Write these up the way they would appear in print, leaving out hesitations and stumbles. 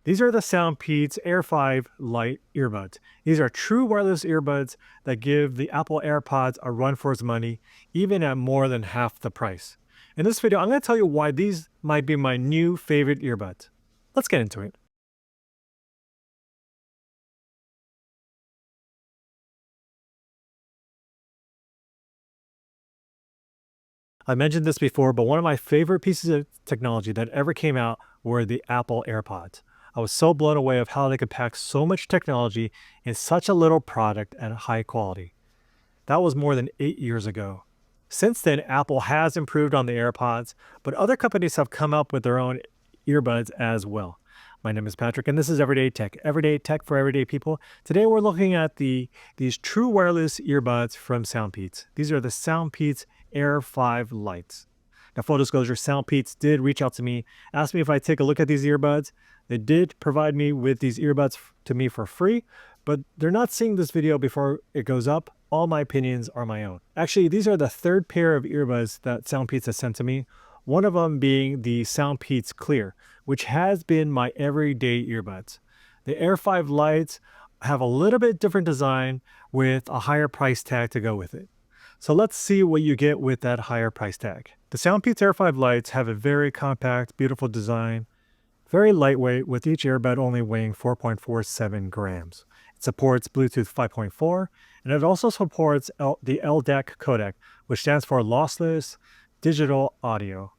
These are the SoundPEATS Air5 Lite earbuds. These are true wireless earbuds that give the Apple AirPods a run for its money, even at more than half the price. In this video, I'm going to tell you why these might be my new favorite earbuds. Let's get into it. I mentioned this before, but one of my favorite pieces of technology that ever came out were the Apple AirPods. I was so blown away of how they could pack so much technology in such a little product at high quality. That was more than 8 years ago. Since then, Apple has improved on the AirPods, but other companies have come up with their own earbuds as well. My name is Patrick, and this is Everyday Tech for everyday people. Today, we're looking at these true wireless earbuds from SoundPEATS. These are the SoundPEATS Air5 Lites. Now, full disclosure, SoundPEATS did reach out to me, asked me if I'd take a look at these earbuds. They did provide me with these earbuds to me for free, but they're not seeing this video before it goes up. All my opinions are my own. Actually, these are the third pair of earbuds that SoundPEATS has sent to me, one of them being the SoundPEATS Clear, which has been my everyday earbuds. The Air 5 Lites have a little bit different design with a higher price tag to go with it. So let's see what you get with that higher price tag. The SoundPEATS Air 5 Lites have a very compact, beautiful design, very lightweight, with each earbud only weighing 4.47 grams. It supports Bluetooth 5.4, and it also supports the LDAC codec, which stands for Lossless Digital Audio,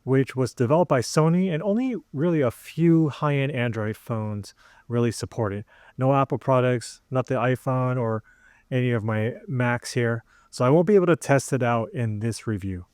which was developed by Sony, and only really a few high-end Android phones really support it. No Apple products, not the iPhone or any of my Macs here, so I won't be able to test it out in this review.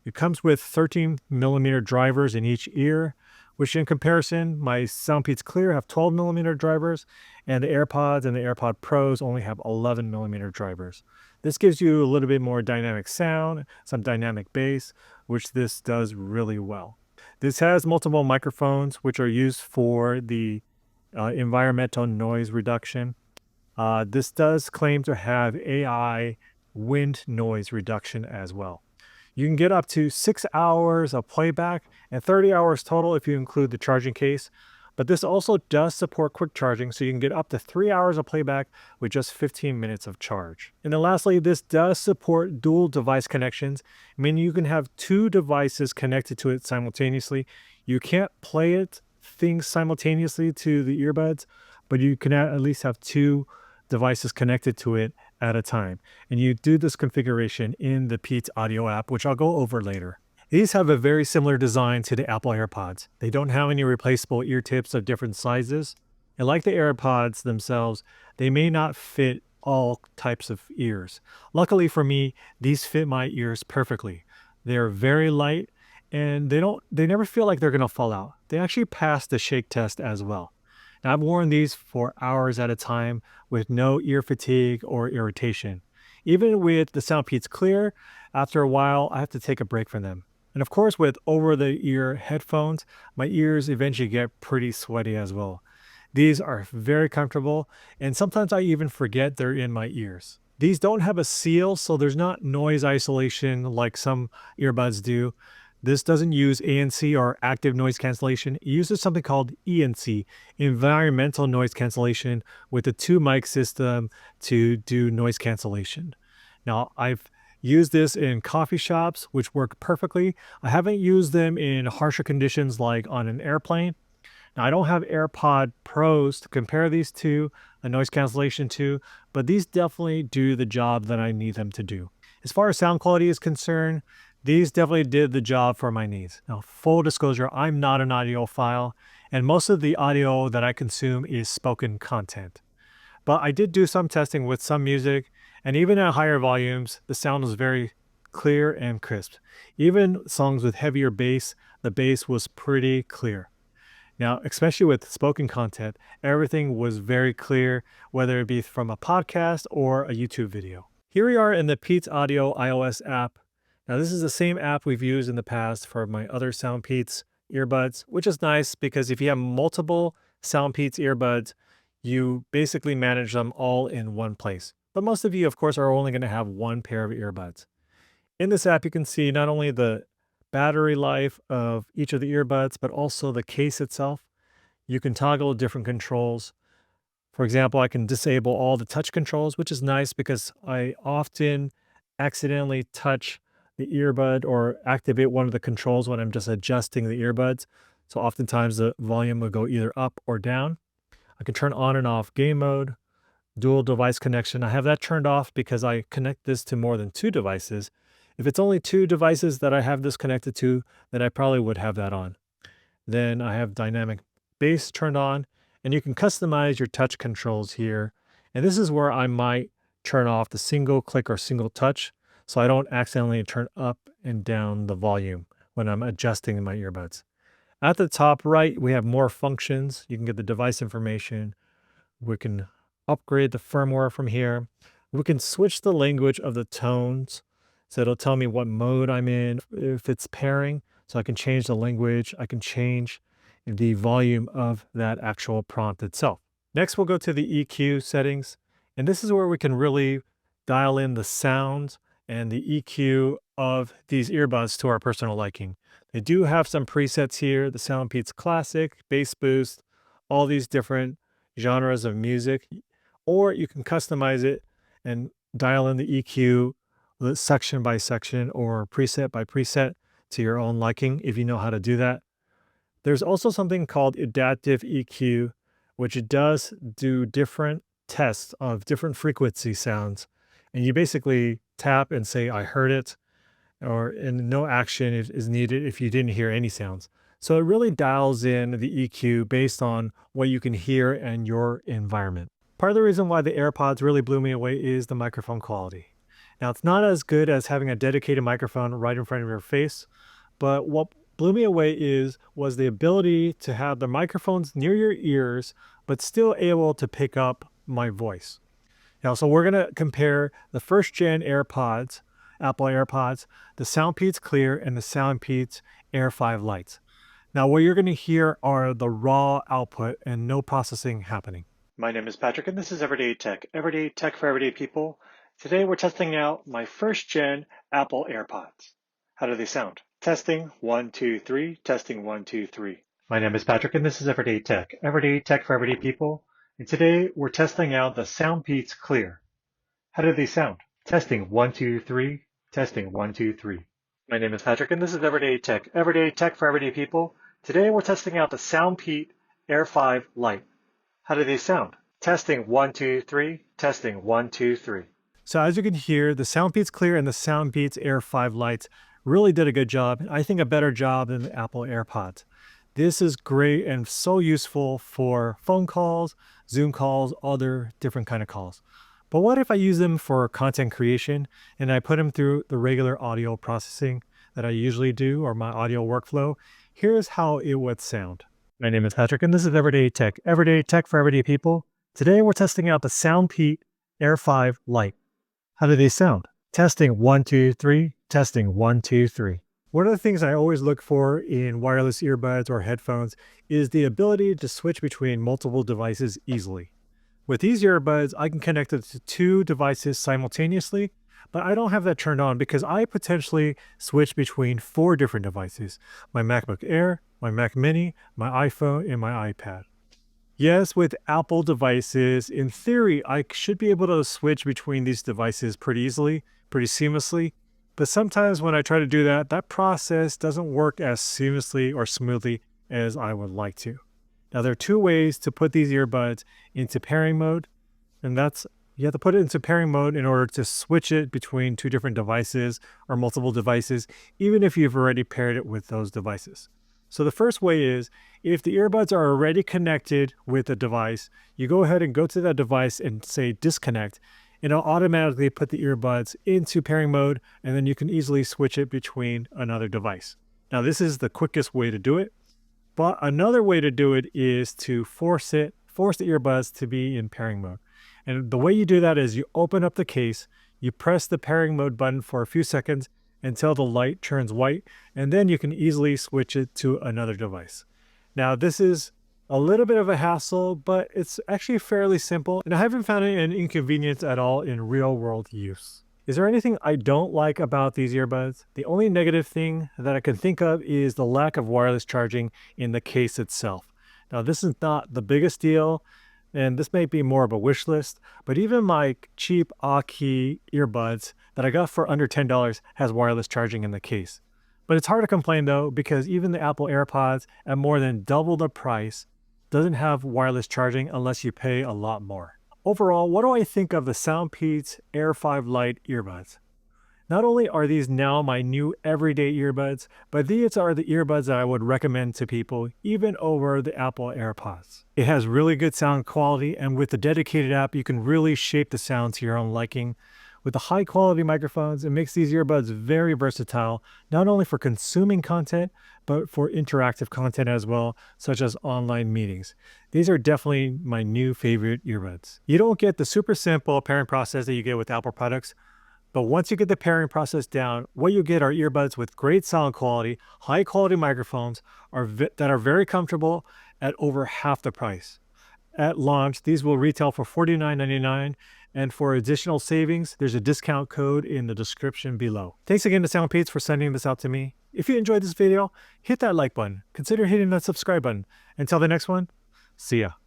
It comes with 13mm drivers in each ear, which in comparison, my SoundPEATS Clear have 12mm drivers, and the AirPods and the AirPod Pros only have 11mm drivers. This gives you a little bit more dynamic sound, some dynamic bass, which this does really well. This has multiple microphones, which are used for the environmental noise reduction. This does claim to have AI wind noise reduction as well. You can get up to 6 hours of playback and 30 hours total if you include the charging case. But this also does support quick charging, so you can get up to 3 hours of playback with just 15 minutes of charge. And then lastly, this does support dual device connections, meaning you can have two devices connected to it simultaneously. You can't play things simultaneously to the earbuds, but you can at least have two devices connected to it at a time. And you do this configuration in the PEATS Audio app, which I'll go over later. These have a very similar design to the Apple AirPods. They don't have any replaceable ear tips of different sizes. And like the AirPods themselves, they may not fit all types of ears. Luckily for me, these fit my ears perfectly. They're very light, and they never feel like they're gonna fall out. They actually pass the shake test as well. Now, I've worn these for hours at a time with no ear fatigue or irritation. Even with the SoundPEATS Clear, after a while, I have to take a break from them. And of course, with over-the-ear headphones, my ears eventually get pretty sweaty as well. These are very comfortable, and sometimes I even forget they're in my ears. These don't have a seal, so there's not noise isolation like some earbuds do. This doesn't use ANC or active noise cancellation. It uses something called ENC, environmental noise cancellation, with a two mic system to do noise cancellation. Now, I've used this in coffee shops, which work perfectly. I haven't used them in harsher conditions like on an airplane. Now, I don't have AirPod Pros to compare these to, a noise cancellation to, but these definitely do the job that I need them to do. As far as sound quality is concerned, these definitely did the job for my needs. Now, full disclosure, I'm not an audiophile, and most of the audio that I consume is spoken content. But I did do some testing with some music, and even at higher volumes, the sound was very clear and crisp. Even songs with heavier bass, the bass was pretty clear. Now, especially with spoken content, everything was very clear, whether it be from a podcast or a YouTube video. Here we are in the PEATS Audio iOS app. Now, this is the same app we've used in the past for my other SoundPEATS earbuds, which is nice because if you have multiple SoundPEATS earbuds, you basically manage them all in one place. But most of you, of course, are only going to have one pair of earbuds. In this app, you can see not only the battery life of each of the earbuds, but also the case itself. You can toggle different controls. For example, I can disable all the touch controls, which is nice because I often accidentally touch the earbud or activate one of the controls when I'm just adjusting the earbuds. So oftentimes the volume will go either up or down. I can turn on and off game mode, dual device connection. I have that turned off because I connect this to more than two devices. If it's only two devices that I have this connected to, then I probably would have that on. Then I have dynamic bass turned on, and you can customize your touch controls here. And this is where I might turn off the single click or single touch so I don't accidentally turn up and down the volume when I'm adjusting my earbuds. At the top right, we have more functions. You can get the device information. We can upgrade the firmware from here. We can switch the language of the tones. So it'll tell me what mode I'm in, if it's pairing. So I can change the language. I can change the volume of that actual prompt itself. Next, we'll go to the EQ settings. And this is where we can really dial in the sounds and the EQ of these earbuds to our personal liking. They do have some presets here, the SoundPEATS Classic, Bass Boost, all these different genres of music, or you can customize it and dial in the EQ section by section or preset by preset to your own liking if you know how to do that. There's also something called adaptive EQ, which does do different tests of different frequency sounds. And you basically tap and say, I heard it, and no action is needed if you didn't hear any sounds. So it really dials in the EQ based on what you can hear and your environment. Part of the reason why the AirPods really blew me away is the microphone quality. Now, it's not as good as having a dedicated microphone right in front of your face, but what blew me away was the ability to have the microphones near your ears, but still able to pick up my voice. Now, so we're going to compare the first gen AirPods, Apple AirPods, the SoundPEATS Clear, and the SoundPEATS Air5 Lite. Now, what you're going to hear are the raw output and no processing happening. My name is Patrick, and this is Everyday Tech for everyday people. Today, we're testing out my first gen Apple AirPods. How do they sound? Testing, 1, 2, 3, testing, 1, 2, 3. My name is Patrick, and this is Everyday Tech for everyday people. And today, we're testing out the SoundPEATS Clear. How do they sound? Testing, 1, 2, 3, testing, 1, 2, 3. My name is Patrick, and this is Everyday Tech for everyday people. Today, we're testing out the SoundPEATS Air5 Lite. How do they sound? Testing, 1, 2, 3, testing, 1, 2, 3. So as you can hear, the SoundPEATS Clear and the SoundPEATS Air5 Lite really did a good job. I think a better job than the Apple AirPods. This is great and so useful for phone calls, Zoom calls, other different kind of calls. But what if I use them for content creation and I put them through the regular audio processing that I usually do or my audio workflow? Here's how it would sound. My name is Patrick, and this is Everyday Tech for everyday people. Today, we're testing out the SoundPEATS Air5 Lite. How do they sound? Testing, 1, 2, 3, testing, 1, 2, 3. One of the things I always look for in wireless earbuds or headphones is the ability to switch between multiple devices easily. With these earbuds, I can connect it to two devices simultaneously, but I don't have that turned on because I potentially switch between 4 different devices: my MacBook Air, my Mac Mini, my iPhone, and my iPad. Yes, with Apple devices, in theory, I should be able to switch between these devices pretty easily, pretty seamlessly. But sometimes when I try to do that, that process doesn't work as seamlessly or smoothly as I would like to. Now, there are 2 ways to put these earbuds into pairing mode, and that's you have to put it into pairing mode in order to switch it between 2 different devices or multiple devices, even if you've already paired it with those devices. So the first way is, if the earbuds are already connected with the device, you go ahead and go to that device and say disconnect, and it'll automatically put the earbuds into pairing mode, and then you can easily switch it between another device. Now, this is the quickest way to do it, but another way to do it is to force the earbuds to be in pairing mode. And the way you do that is you open up the case, you press the pairing mode button for a few seconds until the light turns white, and then you can easily switch it to another device. Now, this is a little bit of a hassle, but it's actually fairly simple, and I haven't found an inconvenience at all in real-world use. Is there anything I don't like about these earbuds? The only negative thing that I can think of is the lack of wireless charging in the case itself. Now, this is not the biggest deal, and this may be more of a wish list, but even my cheap Aki earbuds that I got for under $10 has wireless charging in the case. But it's hard to complain though, because even the Apple AirPods at more than double the price doesn't have wireless charging unless you pay a lot more. Overall, what do I think of the SoundPEATS Air5 Lite earbuds? Not only are these now my new everyday earbuds, but these are the earbuds that I would recommend to people even over the Apple AirPods. It has really good sound quality, and with the dedicated app, you can really shape the sound to your own liking. With the high quality microphones, it makes these earbuds very versatile, not only for consuming content, but for interactive content as well, such as online meetings. These are definitely my new favorite earbuds. You don't get the super simple pairing process that you get with Apple products, but once you get the pairing process down, what you get are earbuds with great sound quality, high quality microphones that are very comfortable at over half the price. At launch, these will retail for $49.99, and for additional savings, there's a discount code in the description below. Thanks again to SoundPEATS for sending this out to me. If you enjoyed this video, hit that like button. Consider hitting that subscribe button. Until the next one, see ya.